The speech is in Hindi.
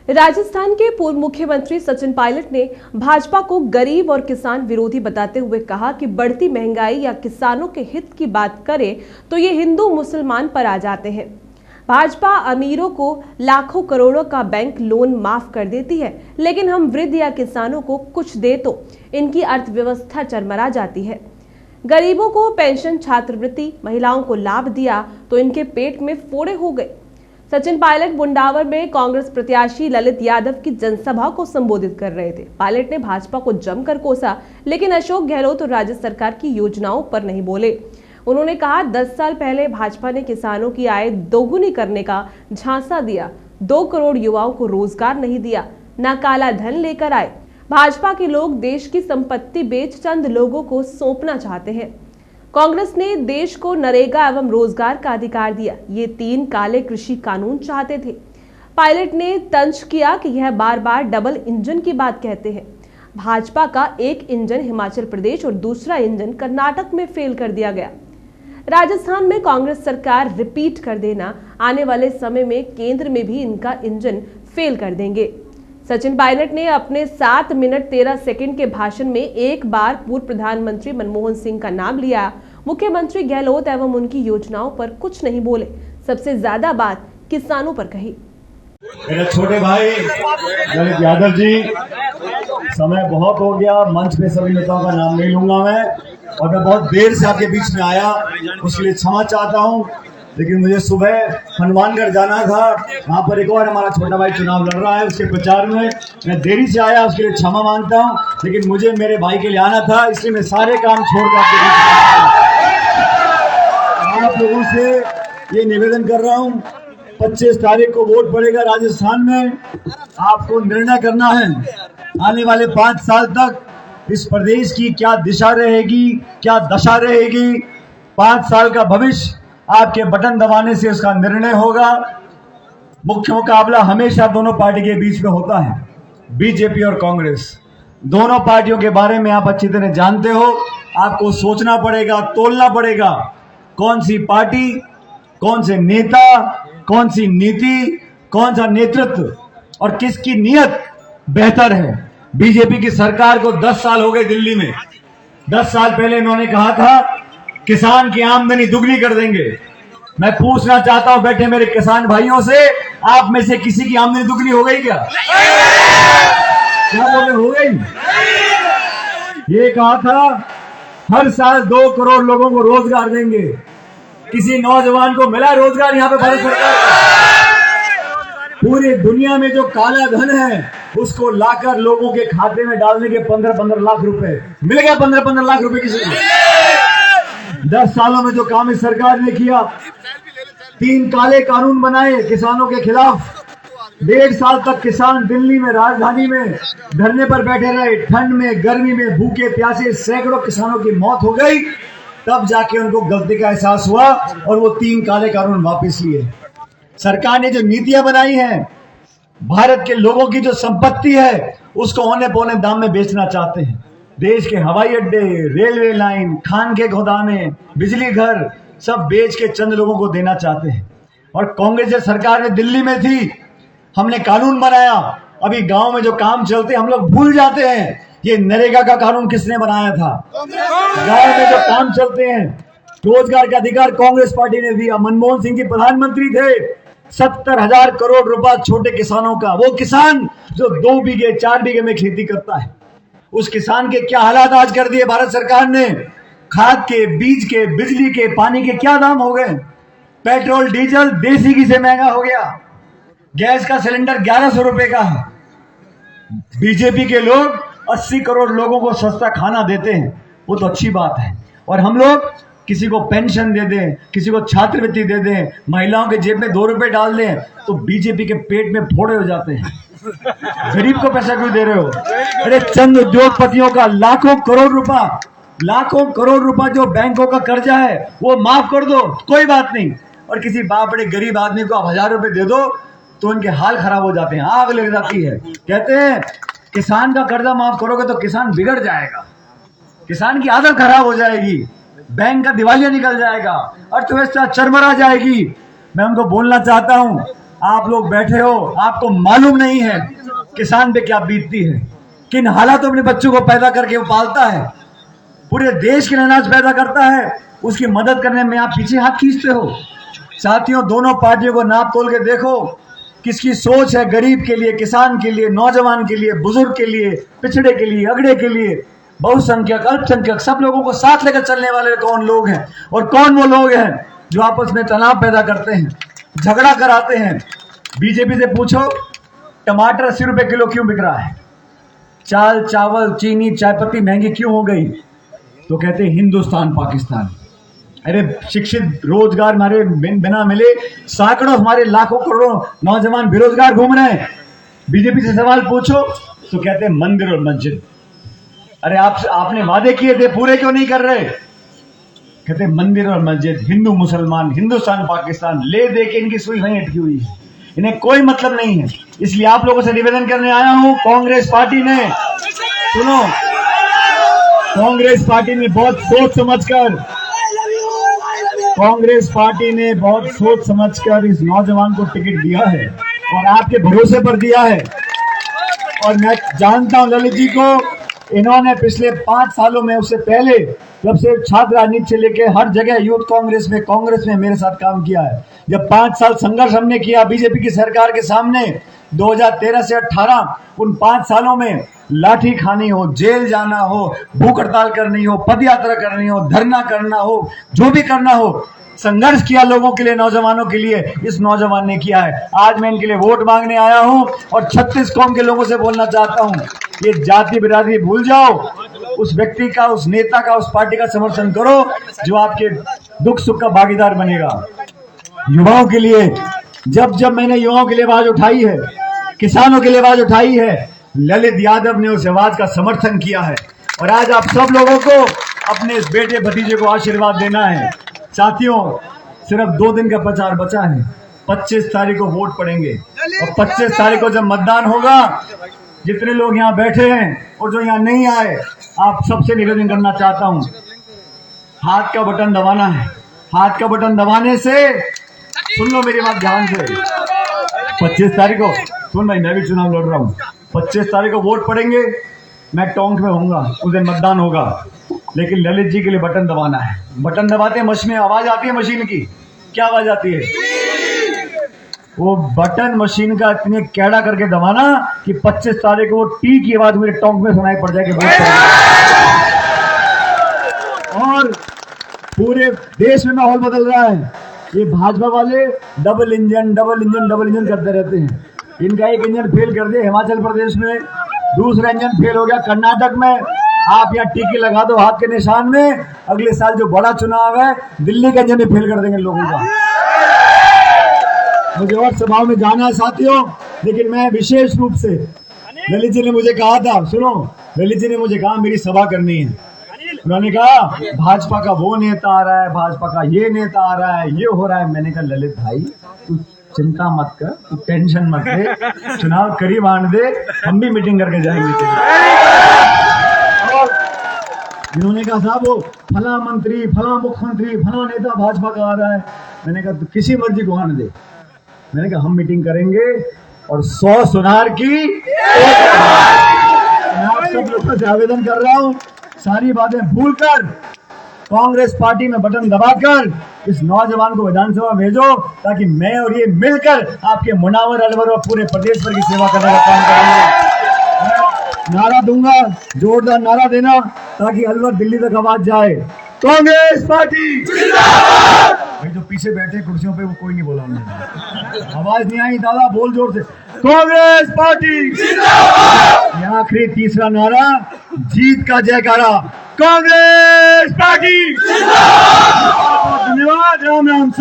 राजस्थान के पूर्व मुख्यमंत्री सचिन पायलट ने भाजपा को गरीब और किसान विरोधी बताते हुए कहा कि बढ़ती महंगाई या किसानों के हित की बात करे तो ये हिंदू मुसलमान पर आ जाते हैं। भाजपा अमीरों को लाखों करोड़ों का बैंक लोन माफ कर देती है, लेकिन हम वृद्ध या किसानों को कुछ दे तो इनकी अर्थव्यवस्था चरमरा जाती है। गरीबों को पेंशन, छात्रवृत्ति, महिलाओं को लाभ दिया तो इनके पेट में फोड़े हो गए। सचिन पायलट बुंडावर में कांग्रेस प्रत्याशी ललित यादव की जनसभा को संबोधित कर रहे थे। पायलट ने भाजपा को जमकर कोसा, लेकिन अशोक गहलोत और राज्य सरकार की योजनाओं पर नहीं बोले। उन्होंने कहा, 10 साल पहले भाजपा ने किसानों की आय दोगुनी करने का झांसा दिया, 2 करोड़ युवाओं को रोजगार नहीं दिया, न काला धन लेकर आए। भाजपा के लोग देश की संपत्ति बेच चंद लोगों को सौंपना चाहते हैं। कांग्रेस ने देश को नरेगा एवं रोजगार का अधिकार दिया, ये 3 काले कृषि कानून चाहते थे। पायलट ने तंज किया कि यह बार बार डबल इंजन की बात कहते हैं। भाजपा का एक इंजन हिमाचल प्रदेश और दूसरा इंजन कर्नाटक में फेल कर दिया गया। राजस्थान में कांग्रेस सरकार रिपीट कर देना, आने वाले समय में केंद्र में भी इनका इंजन फेल कर देंगे। सचिन पायलट ने अपने 7 मिनट 13 सेकंड के भाषण में एक बार पूर्व प्रधानमंत्री मनमोहन सिंह का नाम लिया। मुख्यमंत्री गहलोत एवं उनकी योजनाओं पर कुछ नहीं बोले। सबसे ज्यादा बात किसानों पर कही। मेरे छोटे भाई ललित यादव जी, समय बहुत हो गया, मंच पे सभी नेताओं का नाम नहीं लूंगा मैं, और मैं बहुत देर से आपके बीच में आया, उसके लिए क्षमा चाहता हूं। लेकिन मुझे सुबह हनुमानगढ़ जाना था, वहां पर एक और हमारा छोटा भाई चुनाव लड़ रहा है, उसके प्रचार में मैं देरी से आया, उसके लिए क्षमा मांगता हूं। लेकिन मुझे मेरे भाई के लिए आना था, इसलिए मैं सारे काम छोड़कर आपके बीच में आप लोगों से ये निवेदन कर रहा हूं, 25 तारीख को वोट पड़ेगा राजस्थान में। आपको निर्णय करना है आने वाले 5 साल तक इस प्रदेश की क्या दिशा रहेगी, क्या दशा रहेगी। 5 साल का भविष्य आपके बटन दबाने से उसका निर्णय होगा। मुख्य मुकाबला हमेशा दोनों पार्टी के बीच में होता है, बीजेपी और कांग्रेस। दोनों पार्टियों के बारे में आप अच्छी तरह जानते हो। आपको सोचना पड़ेगा, तोलना पड़ेगा, कौन सी पार्टी, कौन से नेता, कौन सी नीति, कौन सा नेतृत्व और किसकी नीयत बेहतर है। बीजेपी की सरकार को 10 साल हो गए दिल्ली में। 10 साल पहले इन्होंने कहा था किसान की आमदनी दुगनी कर देंगे। मैं पूछना चाहता हूं बैठे मेरे किसान भाइयों से, आप में से किसी की आमदनी दुगनी हो गई क्या? क्या बोले, हो गई? ये कहा था हर साल 2 करोड़ लोगों को रोजगार देंगे। किसी नौजवान को मिला रोजगार यहाँ पे भारत सरकार का? पूरी दुनिया में जो काला धन है उसको लाकर लोगों के खाते में डालने के 15-15 लाख रुपए मिल गया। 15-15 लाख रुपए किसी को? 10 सालों में जो काम इस सरकार ने किया, 3 काले कानून बनाए किसानों के खिलाफ। 1.5 साल तक किसान दिल्ली में, राजधानी में धरने पर बैठे रहे, ठंड में, गर्मी में, भूखे प्यासे सैकड़ों किसानों की मौत हो गई। तब जाके उनको गलती का एहसास हुआ और वो 3 काले कानून वापस लिए। सरकार ने जो नीतियां बनाई हैं, भारत के लोगों की जो संपत्ति है उसको औने पौने दाम में बेचना चाहते हैं। देश के हवाई अड्डे, रेलवे लाइन, खान के गोदाने, बिजली घर सब बेच के चंद लोगों को देना चाहते हैं। और कांग्रेस सरकार में दिल्ली में थी, हमने कानून बनाया, अभी गांव में जो काम चलते हम लोग भूल जाते हैं ये नरेगा का कानून किसने बनाया था। गांव में जो काम चलते हैं, रोजगार का अधिकार कांग्रेस पार्टी ने दिया। मनमोहन सिंह जी प्रधानमंत्री थे, 70,000 करोड़ रुपया छोटे किसानों का। वो किसान जो 2 बीघे 4 बीघे में खेती करता है, उस किसान के क्या हालात आज कर दिए भारत सरकार ने। खाद के, बीज के, बिजली के, पानी के क्या दाम हो गए। पेट्रोल डीजल देसी घी से महंगा हो गया। गैस का सिलेंडर 1100 रुपए का है। बीजेपी के लोग 80 करोड़ लोगों को सस्ता खाना देते हैं, वो तो अच्छी बात है। और हम लोग किसी को पेंशन दे दें, किसी को छात्रवृत्ति दे दें, महिलाओं के जेब में 2 रुपए डाल दें तो बीजेपी के पेट में फोड़े हो जाते हैं। गरीब को पैसा क्यों दे रहे हो? अरे चंद उद्योगपतियों का लाखों करोड़ रुपया जो बैंकों का कर्जा है वो माफ कर दो, कोई बात नहीं। और किसी बड़े गरीब आदमी को आप 1000 रुपए दे दो तो उनके हाल खराब हो जाते हैं, आग लग जाती है। कहते हैं किसान का कर्जा माफ करोगे तो किसान बिगड़ जाएगा, किसान की आदत खराब हो जाएगी, बैंक का दिवालिया निकल जाएगा, अर्थव्यवस्था चरमरा जाएगी। मैं उनको बोलना चाहता हूं आप लोग बैठे हो, आपको मालूम नहीं है किसान पे क्या बीतती है, किन हालातों में अपने बच्चों को पैदा करके वो पालता है, पूरे देश के लिए अनाज पैदा करता है, उसकी मदद करने में आप पीछे हाथ खींचते हो। साथियों, दोनों पार्टियों को नाप तोल के देखो, किसकी सोच है गरीब के लिए, किसान के लिए, नौजवान के लिए, बुजुर्ग के लिए, पिछड़े के लिए, अगड़े के लिए, बहुसंख्यक, अल्पसंख्यक, सब लोगों को साथ लेकर चलने वाले कौन लोग हैं, और कौन वो लोग हैं जो आपस में तनाव पैदा करते हैं, झगड़ा कराते हैं। बीजेपी से पूछो टमाटर 80 रुपए किलो क्यों बिक रहा है, चाल, चावल, चीनी, चायपत्ती महंगी क्यों हो गई, तो कहते हैं हिंदुस्तान पाकिस्तान। अरे शिक्षित, रोजगार हमारे बिना मिले सैकड़ों, हमारे लाखों करोड़ों नौजवान बेरोजगार घूम रहे हैं। बीजेपी से सवाल पूछो तो कहते हैं मंदिर और मस्जिद। अरे आपने वादे किए थे, पूरे क्यों नहीं कर रहे, कहते हैं मंदिर और मस्जिद, हिंदू मुसलमान, हिंदुस्तान पाकिस्तान, ले दे के इनकी सुई वहीं अटकी हुई है, इन्हें कोई मतलब नहीं है। इसलिए आप लोगों से निवेदन करने आया हूं, कांग्रेस पार्टी ने, सुनो, कांग्रेस पार्टी ने बहुत सोच समझकर इस नौजवान को टिकट दिया है और आपके भरोसे पर दिया है। और मैं जानता हूं ललित जी को, इन्होंने पिछले 5 सालों में, उससे पहले जब से छात्र राजनीति से लेके हर जगह यूथ कांग्रेस में मेरे साथ काम किया है। जब 5 साल संघर्ष हमने किया बीजेपी की सरकार के सामने 2013 से 18, उन 5 सालों में लाठी खानी हो, जेल जाना हो, भूख हड़ताल करनी हो, पद यात्रा करनी हो, धरना करना हो, जो भी करना हो, संघर्ष किया लोगों के लिए, नौजवानों के लिए, इस नौजवान ने किया है। आज मैं इनके लिए वोट मांगने आया हूं और 36 कौम के लोगों से बोलना चाहता हूं, ये जाति बिरादरी भूल जाओ, उस व्यक्ति का, उस नेता का, उस पार्टी का समर्थन करो जो आपके दुख सुख का भागीदार बनेगा। युवाओं के लिए, जब मैंने युवाओं के लिए आवाज उठाई है, किसानों के लिए आवाज उठाई है, ललित यादव ने उस आवाज का समर्थन किया है। और आज आप सब लोगों को अपने इस बेटे भतीजे को आशीर्वाद देना है। साथियों, सिर्फ 2 दिन का प्रचार बचा है, 25 तारीख को वोट पड़ेंगे और 25 तारीख को जब मतदान होगा, जितने लोग यहाँ बैठे हैं और जो यहाँ नहीं आए, आप सबसे निवेदन करना चाहता हूँ, हाथ का बटन दबाना है। हाथ का बटन दबाने से, सुन लो मेरी बात ध्यान से, 25 तारीख को, सुन भाई, मैं भी चुनाव लड़ रहा हूँ, 25 तारीख को वोट पड़ेंगे, मैं टोंक में होऊंगा, उस दिन मतदान होगा, लेकिन ललित जी के लिए बटन दबाना है। बटन दबाते हैं, मशीन में आवाज आती है, मशीन की क्या आवाज आती है, वो बटन मशीन का इतने कैड़ा करके दबाना कि 25 तारीख को वो टी की आवाज मेरे टोंक में सुनाई पड़ जाएगी। और पूरे देश में माहौल बदल रहा है। ये भाजपा वाले डबल इंजन करते रहते हैं। इनका एक इंजन फेल कर दिया हिमाचल प्रदेश में, दूसरा इंजन फेल हो गया कर्नाटक में। आप यहाँ टीके लगा दो हाथ के निशान में, अगले साल जो बड़ा चुनाव है दिल्ली का इंजन भी फेल कर देंगे लोगों का। मुझे और सभाओं में जाना है साथियों, लेकिन मैं विशेष रूप से, ललित जी ने मुझे कहा था, सुनो, ललित जी ने मुझे कहा मेरी सभा करनी है। उन्होंने कहा भाजपा का वो नेता आ रहा है, भाजपा का ये नेता आ रहा है, ये हो रहा है। मैंने कहा ललित भाई तू चिंता मत कर, तू टेंशन मत ले, चुनाव करीब आने दे, हम भी मीटिंग करके जाएंगे। और जिन्होंने कहा साहब वो फला मंत्री, फला मुख्यमंत्री, फला नेता भाजपा का आ रहा है, मैंने कहा तो किसी मर्जी को आने दे। मैंने कहा हम मीटिंग करेंगे और 100 सुनार की। मैं आप सब लोगों से आवेदन कर रहा हूं, सारी बातें भूलकर कांग्रेस पार्टी में बटन दबाकर इस नौजवान को विधानसभा भेजो, ताकि मैं और ये मिलकर आपके मुनावर, अलवर और पूरे प्रदेश भर की सेवा करने का काम करेंगे। नारा दूंगा, जोरदार नारा देना, ताकि अलवर दिल्ली तक आवाज जाए, कांग्रेस पार्टी जिंदाबाद। भाई जो पीछे बैठे कुर्सियों पे वो कोई नहीं बोला उन्होंने, आवाज नहीं आई, दादा बोल जोर से, कांग्रेस पार्टी जिंदाबाद। ये आखिरी तीसरा नारा, जीत का जयकारा, कांग्रेस पार्टी जिंदाबाद। धन्यवाद। राम राम।